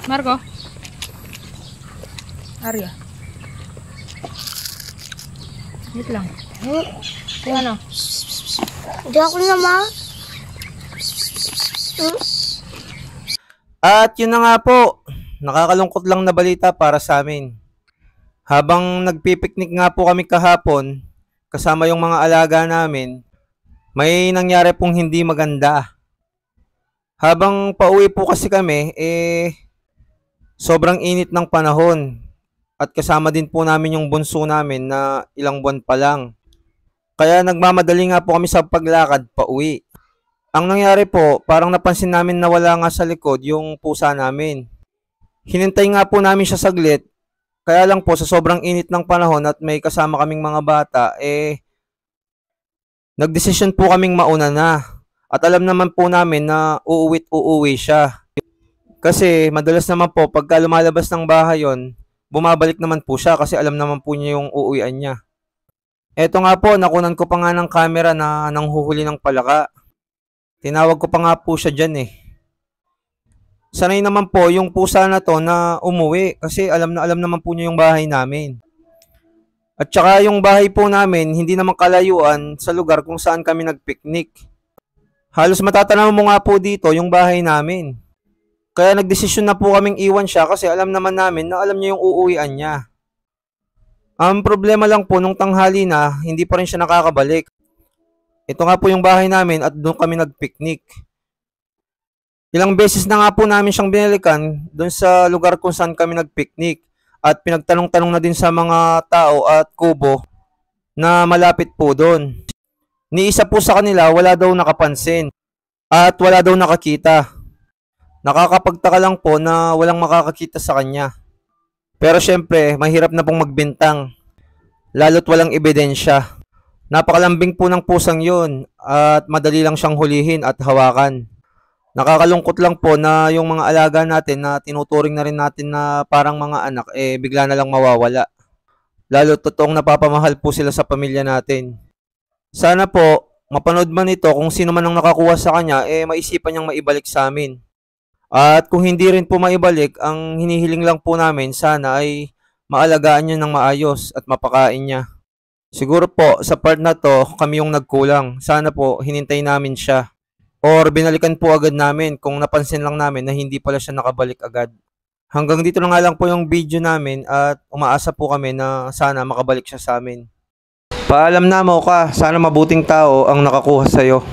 Marco? Arya? Wait lang. Ano? Hindi ako naman. At yun na nga po, nakakalungkot lang na balita para sa amin. Habang nagpipiknik nga po kami kahapon, kasama yung mga alaga namin, may nangyari pong hindi maganda. Habang pauwi po kasi kami, sobrang init ng panahon. At kasama din po namin yung bunso namin na ilang buwan pa lang. Kaya nagmamadali nga po kami sa paglakad pauwi. Ang nangyari po, parang napansin namin na wala nga sa likod yung pusa namin. Hinintay nga po namin siya saglit, kaya lang po sa sobrang init ng panahon at may kasama kaming mga bata, nagdesisyon po kaming mauna na. At alam naman po namin na uuwi siya. Kasi madalas naman po pagka lumalabas ng bahay yon, bumabalik naman po siya kasi alam naman po niya yung uuwian niya. Eto nga po, nakunan ko pa nga ng camera na nanghuhuli ng palaka. Tinawag ko pa nga po siya dyan eh. Sanay naman po yung pusa na to na umuwi kasi alam naman po niya yung bahay namin. At saka yung bahay po namin hindi naman kalayuan sa lugar kung saan kami nagpiknik. Halos matatanaw mo nga po dito yung bahay namin. Kaya nagdesisyon na po kaming iwan siya kasi alam naman namin na alam niya yung uuwian niya. Ang problema lang po nung tanghali na hindi pa rin siya nakakabalik. Ito nga po yung bahay namin at doon kami nagpiknik. Ilang beses na nga po namin siyang binalikan doon sa lugar kung saan kami nagpiknik at pinagtanong-tanong na din sa mga tao at kubo na malapit po doon. Ni isa po sa kanila wala daw nakapansin at wala daw nakakita. Nakakapagtaka lang po na walang makakakita sa kanya. Pero syempre, mahirap na pong magbintang lalo't walang ebidensya. Napakalambing po ng pusang yun at madali lang siyang hulihin at hawakan. Nakakalungkot lang po na yung mga alaga natin na tinuturing na rin natin na parang mga anak bigla na lang mawawala. Lalo totoong napapamahal po sila sa pamilya natin. Sana po mapanood man ito kung sino man ang nakakuha sa kanya maisipan niyang maibalik sa amin. At kung hindi rin po maibalik, ang hinihiling lang po namin sana ay maalagaan niya ng maayos at mapakain niya. Siguro po sa part na to kami yung nagkulang. Sana po hinintay namin siya. Or binalikan po agad namin kung napansin lang namin na hindi pala siya nakabalik agad. Hanggang dito na nga lang po yung video namin at umaasa po kami na sana makabalik siya sa amin. Paalam na mo ka, sana mabuting tao ang nakakuha sa'yo.